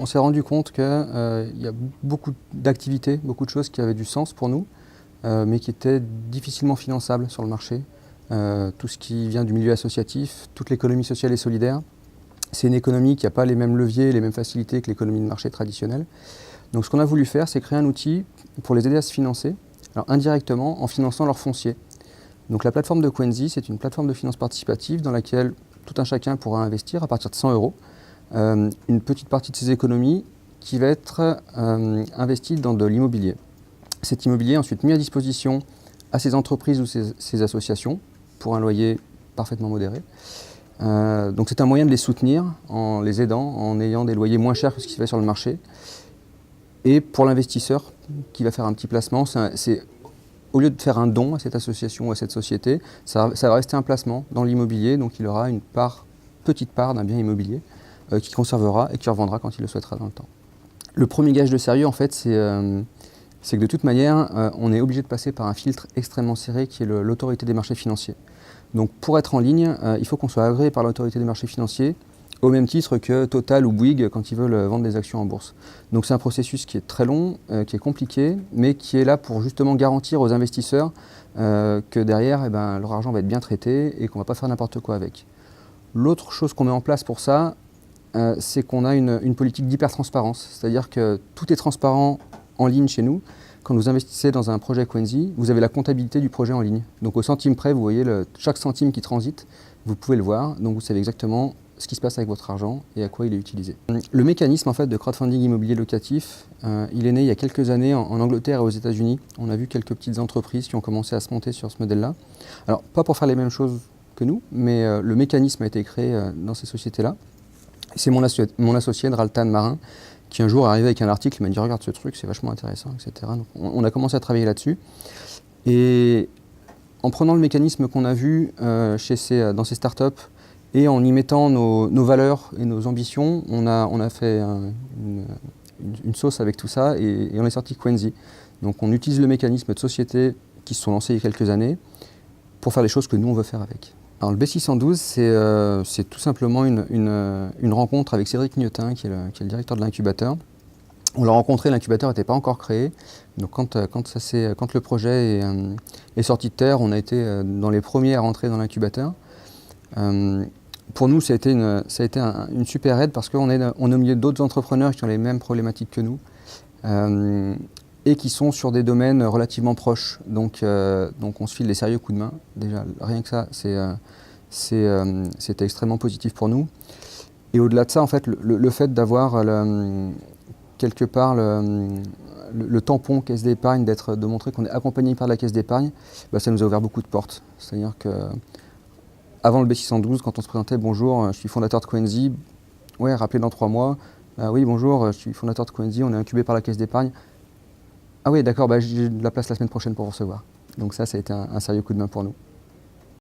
on s'est rendu compte qu'il y a beaucoup d'activités, beaucoup de choses qui avaient du sens pour nous, mais qui étaient difficilement finançables sur le marché. Tout ce qui vient du milieu associatif, toute l'économie sociale et solidaire, c'est une économie qui n'a pas les mêmes leviers, les mêmes facilités que l'économie de marché traditionnelle. Donc ce qu'on a voulu faire, c'est créer un outil pour les aider à se financer, alors indirectement en finançant leur foncier. Donc la plateforme de Quenzi, c'est une plateforme de finance participative dans laquelle tout un chacun pourra investir à partir de 100 € une petite partie de ses économies qui va être investie dans de l'immobilier. Cet immobilier est ensuite mis à disposition à ces entreprises ou ces associations pour un loyer parfaitement modéré. Donc c'est un moyen de les soutenir en les aidant, en ayant des loyers moins chers que ce qui se fait sur le marché. Et pour l'investisseur qui va faire un petit placement, au lieu de faire un don à cette association ou à cette société, ça va rester un placement dans l'immobilier, donc il aura une petite part d'un bien immobilier qu'il conservera et qu'il revendra quand il le souhaitera dans le temps. Le premier gage de sérieux, en fait, c'est que de toute manière, on est obligé de passer par un filtre extrêmement serré qui est l'autorité des marchés financiers. Donc pour être en ligne, il faut qu'on soit agréé par l'autorité des marchés financiers, au même titre que Total ou Bouygues quand ils veulent vendre des actions en bourse. Donc c'est un processus qui est très long, qui est compliqué, mais qui est là pour justement garantir aux investisseurs que derrière, leur argent va être bien traité et qu'on ne va pas faire n'importe quoi avec. L'autre chose qu'on met en place pour ça, c'est qu'on a une politique d'hyper-transparence, c'est-à-dire que tout est transparent en ligne chez nous. Quand vous investissez dans un projet Quenzi, vous avez la comptabilité du projet en ligne. Donc au centime près, vous voyez chaque centime qui transite, vous pouvez le voir, donc vous savez exactement ce qui se passe avec votre argent et à quoi il est utilisé. Le mécanisme en fait, de crowdfunding immobilier locatif, il est né il y a quelques années en Angleterre et aux États-Unis. On a vu quelques petites entreprises qui ont commencé à se monter sur ce modèle-là. Alors pas pour faire les mêmes choses que nous, mais le mécanisme a été créé dans ces sociétés-là. C'est mon associé, Draltan Marin, qui un jour est arrivé avec un article, il m'a dit « Regarde ce truc, c'est vachement intéressant, etc. » Donc on a commencé à travailler là-dessus. Et en prenant le mécanisme qu'on a vu dans ces startups et en y mettant nos valeurs et nos ambitions, on a fait une sauce avec tout ça et on est sorti Quenzi. Donc on utilise le mécanisme de sociétés qui se sont lancées il y a quelques années pour faire les choses que nous on veut faire avec. Alors le B612, c'est tout simplement une rencontre avec Cédric Gneutin, qui est le directeur de l'incubateur. On l'a rencontré, l'incubateur n'était pas encore créé. Donc quand le projet est sorti de terre, on a été dans les premiers à rentrer dans l'incubateur. Pour nous, ça a été une super aide parce qu'on est au milieu d'autres entrepreneurs qui ont les mêmes problématiques que nous et qui sont sur des domaines relativement proches. Donc on se file des sérieux coups de main. Déjà, rien que ça, c'était extrêmement positif pour nous. Et au-delà de ça, en fait, le fait d'avoir quelque part le tampon caisse d'épargne, de montrer qu'on est accompagné par la caisse d'épargne, ça nous a ouvert beaucoup de portes. C'est-à-dire que avant le B612, quand on se présentait « Bonjour, je suis fondateur de Quenzi », « Ouais, rappelez dans 3 mois. Oui, bonjour, je suis fondateur de Quenzi, on est incubé par la caisse d'épargne. » « Ah oui, d'accord, j'ai de la place la semaine prochaine pour vous recevoir. » Donc ça a été un sérieux coup de main pour nous.